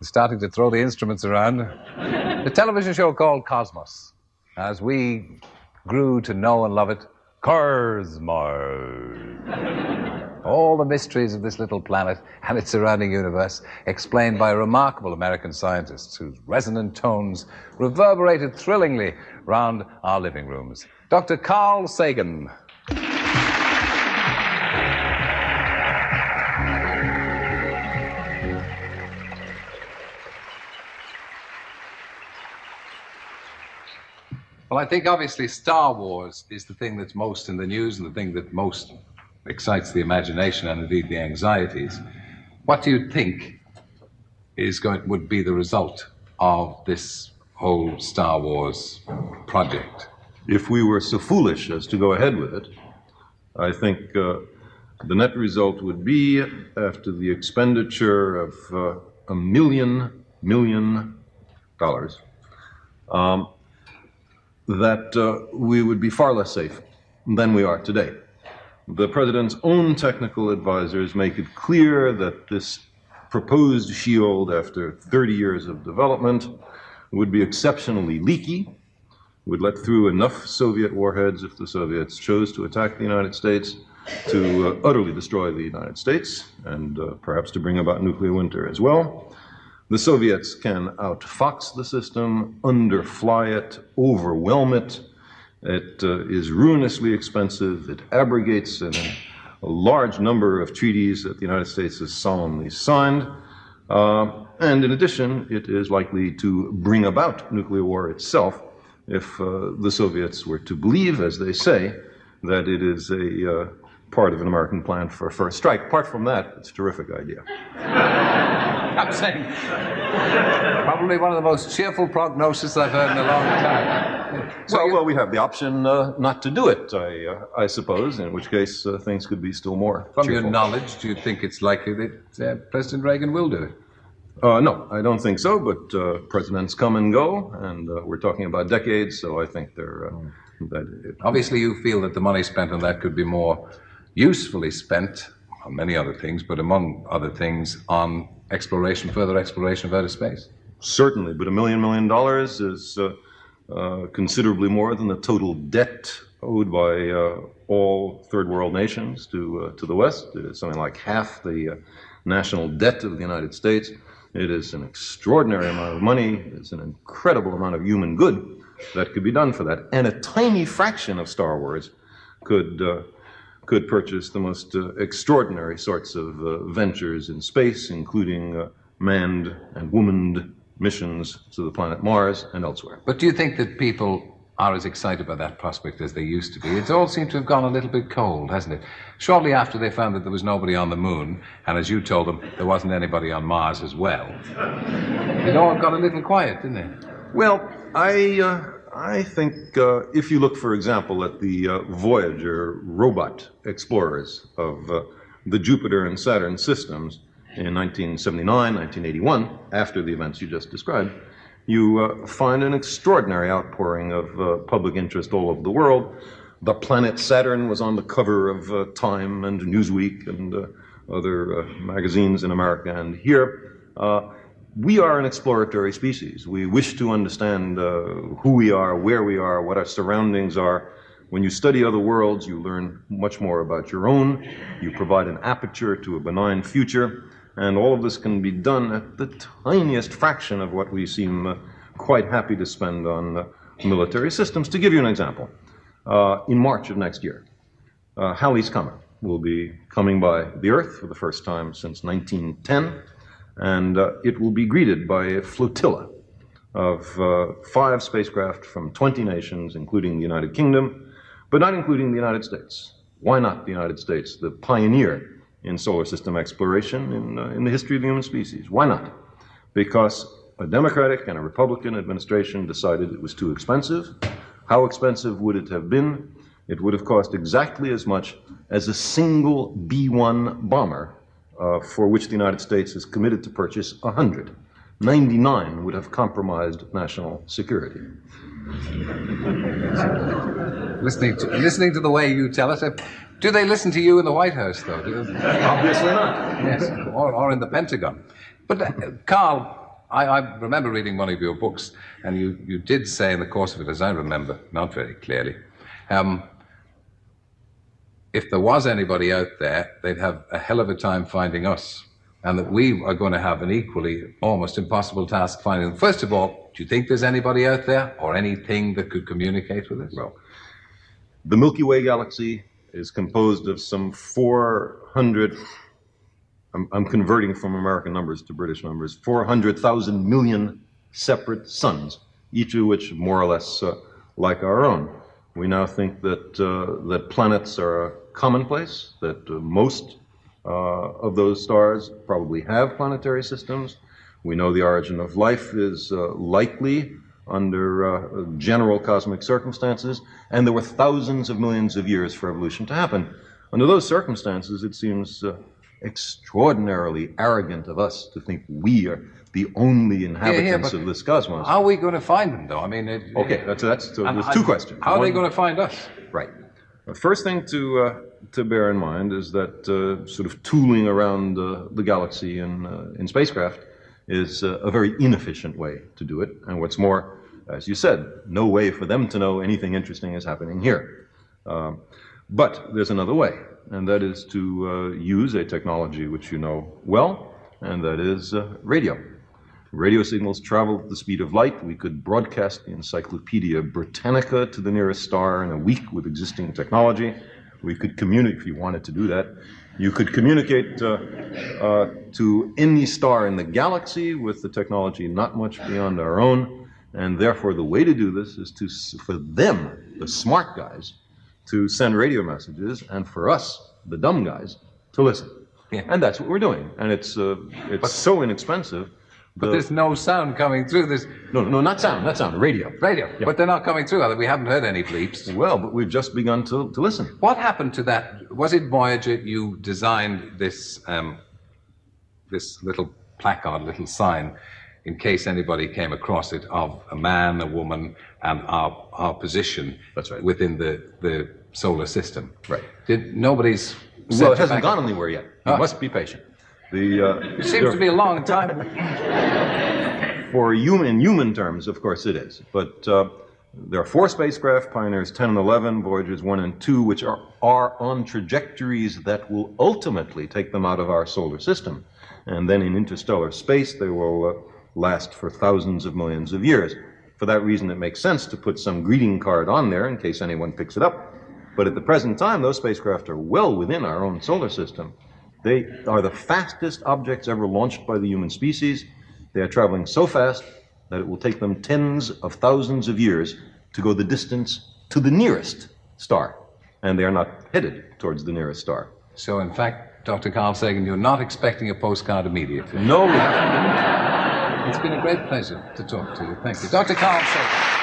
Starting to throw the instruments around. The television show called Cosmos. As we grew to know and love it, Cosmos. All the mysteries of this little planet and its surrounding universe explained by remarkable American scientists whose resonant tones reverberated thrillingly round our living rooms. Dr. Carl Sagan. Well, I think obviously Star Wars is the thing that's most in the news and the thing that most excites the imagination and indeed the anxieties. What do you think would be the result of this whole Star Wars project? If we were so foolish as to go ahead with it, I think the net result would be, after the expenditure of $1 million, that we would be far less safe than we are today. The president's own technical advisors make it clear that this proposed shield, after 30 years of development, would be exceptionally leaky, would let through enough Soviet warheads if the Soviets chose to attack the United States, to utterly destroy the United States, and perhaps to bring about nuclear winter as well. The Soviets can outfox the system, underfly it, overwhelm it. It is ruinously expensive. It abrogates a large number of treaties that the United States has solemnly signed. And in addition, it is likely to bring about nuclear war itself if the Soviets were to believe, as they say, that it is a part of an American plan for a first strike. Apart from that, it's a terrific idea. I'm saying, probably one of the most cheerful prognoses I've heard in a long time. Well, we have the option not to do it, I suppose, in which case things could be still more From cheerful. your knowledge, do you think it's likely that President Reagan will do it? No, I don't think so, but presidents come and go, and we're talking about decades, so I think Obviously, you feel that the money spent on that could be more usefully spent on many other things, but among other things, on further exploration of outer space. Certainly, but $1 million is considerably more than the total debt owed by all third world nations to the West. It is something like half the national debt of the United States. It is an extraordinary amount of money. It's an incredible amount of human good that could be done for that. And a tiny fraction of Star Wars could purchase the most extraordinary sorts of ventures in space, including manned and womaned missions to the planet Mars and elsewhere. But do you think that people are as excited by that prospect as they used to be? It's all seemed to have gone a little bit cold, hasn't it? Shortly after they found that there was nobody on the moon, and as you told them, there wasn't anybody on Mars as well, it all got a little quiet, didn't it? Well, I think if you look, for example, at the Voyager robot explorers of the Jupiter and Saturn systems in 1979, 1981, after the events you just described, you find an extraordinary outpouring of public interest all over the world. The planet Saturn was on the cover of Time and Newsweek and other magazines in America and here. We are an exploratory species. We wish to understand who we are, where we are, what our surroundings are. When you study other worlds, you learn much more about your own. You provide an aperture to a benign future. And all of this can be done at the tiniest fraction of what we seem quite happy to spend on military systems. To give you an example, in March of next year, Halley's Comet will be coming by the Earth for the first time since 1910. And it will be greeted by a flotilla of 5 spacecraft from 20 nations, including the United Kingdom, but not including the United States. Why not the United States, the pioneer in solar system exploration in the history of the human species? Why not? Because a Democratic and a Republican administration decided it was too expensive. How expensive would it have been? It would have cost exactly as much as a single B-1 bomber, for which the United States is committed to purchase 100. 99 would have compromised national security. Listening to the way you tell it, Do they listen to you in the White House, though? Obviously not. Yes, or in the Pentagon. But, Carl, I remember reading one of your books, and you did say in the course of it, as I remember, not very clearly, if there was anybody out there, they'd have a hell of a time finding us, and that we are going to have an equally almost impossible task finding them. First of all, do you think there's anybody out there or anything that could communicate with us? Well, the Milky Way galaxy is composed of some 400, I'm converting from American numbers to British numbers, 400,000 million separate suns, each of which more or less like our own. We now think that that planets are commonplace, that most of those stars probably have planetary systems. We know the origin of life is likely under general cosmic circumstances, and there were thousands of millions of years for evolution to happen. Under those circumstances, it seems extraordinarily arrogant of us to think we are the only inhabitants of this cosmos. How are we going to find them, though? I mean... Okay, there's two questions. How are they going to find us? Right. The first thing to bear in mind is that sort of tooling around the galaxy in spacecraft is a very inefficient way to do it. And what's more, as you said, no way for them to know anything interesting is happening here. But there's another way, and that is to use a technology which you know well, and that is radio. Radio signals travel at the speed of light. We could broadcast the Encyclopedia Britannica to the nearest star in a week with existing technology. We could communicate, if you wanted to do that. You could communicate to any star in the galaxy with the technology not much beyond our own. And therefore, the way to do this is for them, the smart guys, to send radio messages, and for us, the dumb guys, to listen. Yeah. And that's what we're doing. And it's so inexpensive. But there's no sound coming through. No, not sound, radio. Radio, yeah. But they're not coming through. We haven't heard any bleeps. Well, but we've just begun to listen. What happened to that? Was it Voyager you designed this this little placard, little sign, in case anybody came across it, of a man, a woman, and our position. That's right. Within the solar system? Right. Nobody's... Well, it hasn't gone anywhere yet. You must be patient. It seems to be a long time. In human terms, of course it is. But there are 4 spacecraft, Pioneers 10 and 11, Voyagers 1 and 2, which are on trajectories that will ultimately take them out of our solar system. And then in interstellar space, they will last for thousands of millions of years. For that reason, it makes sense to put some greeting card on there in case anyone picks it up. But at the present time, those spacecraft are well within our own solar system. They are the fastest objects ever launched by the human species. They are traveling so fast that it will take them tens of thousands of years to go the distance to the nearest star. And they are not headed towards the nearest star. So, in fact, Dr. Carl Sagan, you're not expecting a postcard immediately? No, we haven't. It's been a great pleasure to talk to you. Thank you. Dr. Carl Sagan.